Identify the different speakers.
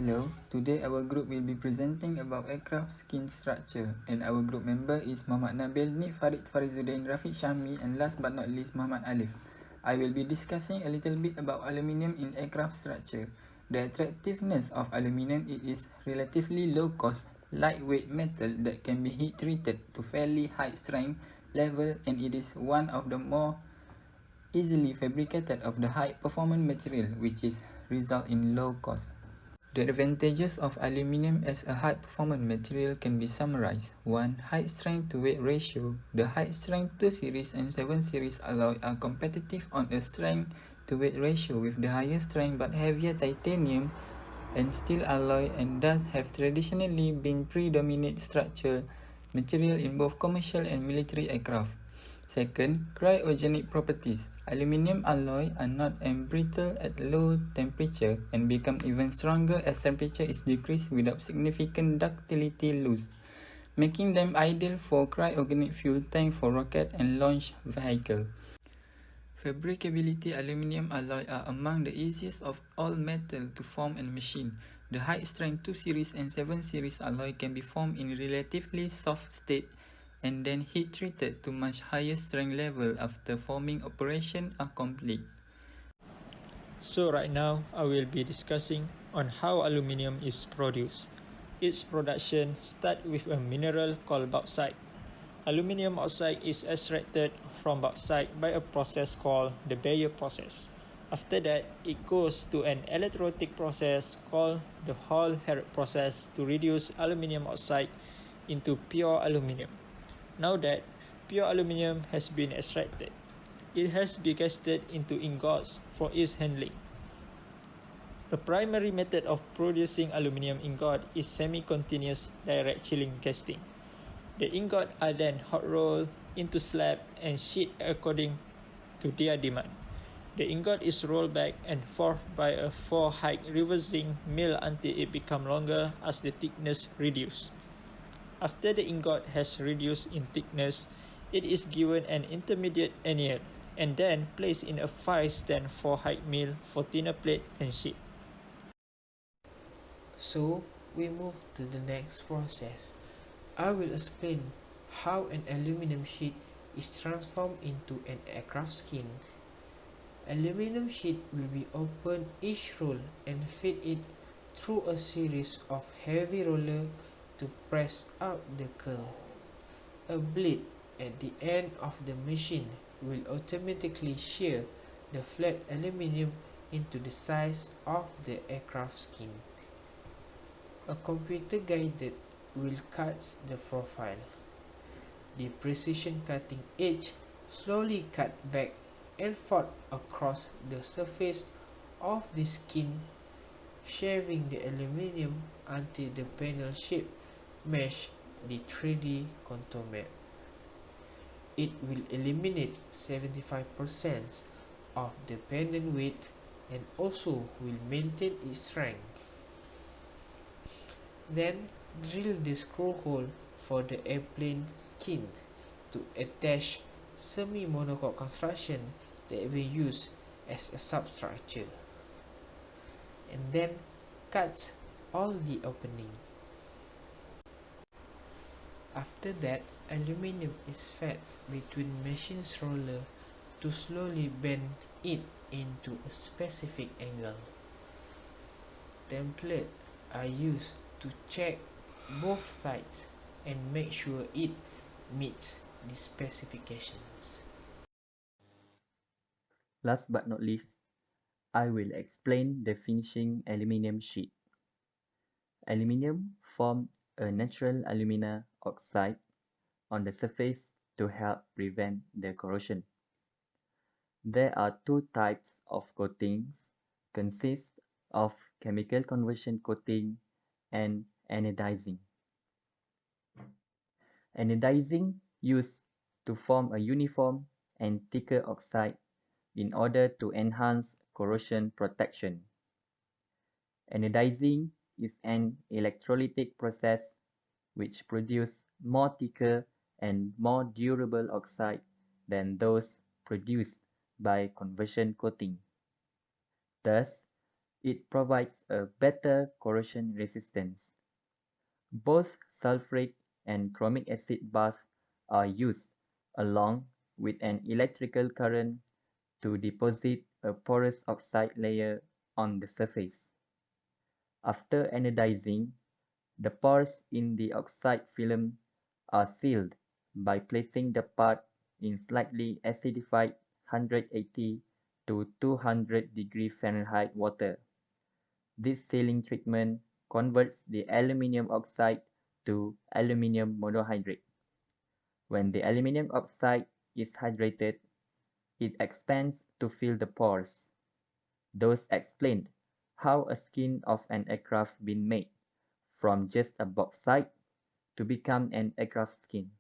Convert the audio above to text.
Speaker 1: Hello, today our group will be presenting about aircraft skin structure, and our group member is Mohd Nabil, Farid, Farizudin, Rafiq, Syahmi, and last but not least Mohd Alif. I will be discussing a little bit about aluminium in aircraft structure. The attractiveness of aluminium is relatively low cost, lightweight metal that can be heat treated to fairly high strength level, and it is one of the more easily fabricated of the high performance material, which is result in low cost. The advantages of aluminium as a high-performance material can be summarized. 1. High strength to weight ratio. The high strength 2 series and 7 series alloy are competitive on a strength to weight ratio with the higher strength but heavier titanium and steel alloy, and thus have traditionally been predominant structural material in both commercial and military aircraft. Second, cryogenic properties. Aluminium alloy are not brittle at low temperature and become even stronger as temperature is decreased without significant ductility loss, making them ideal for cryogenic fuel tank for rocket and launch vehicle. Fabricability. Aluminium alloy are among the easiest of all metal to form and machine. The high strength 2 series and 7 series alloy can be formed in relatively soft state and then heat treated to much higher strength level after forming operation are complete.
Speaker 2: So right now, I will be discussing on how aluminium is produced. Its production starts with a mineral called bauxite. Aluminium oxide is extracted from bauxite by a process called the Bayer process. After that, it goes to an electrolytic process called the Hall-Héroult process to reduce aluminium oxide into pure aluminium. Now that pure aluminium has been extracted, it has been casted into ingots for its handling. A primary method of producing aluminium ingot is semi-continuous direct chilling casting. The ingot are then hot rolled into slab and sheet according to their demand. The ingot is rolled back and forth by a 4-height reversing mill until it becomes longer as the thickness reduces. After the ingot has reduced in thickness, it is given an intermediate anneal and then placed in a 5-stand 4-height mill for thinner plate and sheet.
Speaker 3: So we move to the next process. I will explain how an aluminum sheet is transformed into an aircraft skin. Aluminum sheet will be opened each roll and feed it through a series of heavy rollers to press out the curl. A blade at the end of the machine will automatically shear the flat aluminium into the size of the aircraft skin. A computer guided will cut the profile. The precision cutting edge slowly cut back and forth across the surface of the skin, shaving the aluminium until the panel shape matches the 3D contour map. It will eliminate 75% of the panel weight and also will maintain its strength. Then drill the screw hole for the airplane skin to attach semi-monocoque construction that we use as a substructure, and then cut all the opening. After that, aluminium is fed between machine's roller to slowly bend it into a specific angle. Templates are used to check both sides and make sure it meets the specifications.
Speaker 4: Last but not least, I will explain the finishing aluminium sheet. Aluminium forms a natural alumina oxide on the surface to help prevent the corrosion. There are two types of coatings, consist of chemical conversion coating and anodizing. Anodizing used to form a uniform and thicker oxide in order to enhance corrosion protection. Anodizing is an electrolytic process which produces more thicker and more durable oxide than those produced by conversion coating. Thus, It provides a better corrosion resistance. Both sulfuric and chromic acid baths are used along with an electrical current to deposit a porous oxide layer on the surface. After anodizing, the pores in the oxide film are sealed by placing the part in slightly acidified 180 to 200 degree Fahrenheit water. This sealing treatment converts the aluminium oxide to aluminium monohydrate. When the aluminium oxide is hydrated, it expands to fill the pores. Those explained how a skin of an aircraft been made from just a bauxite to become an aircraft skin.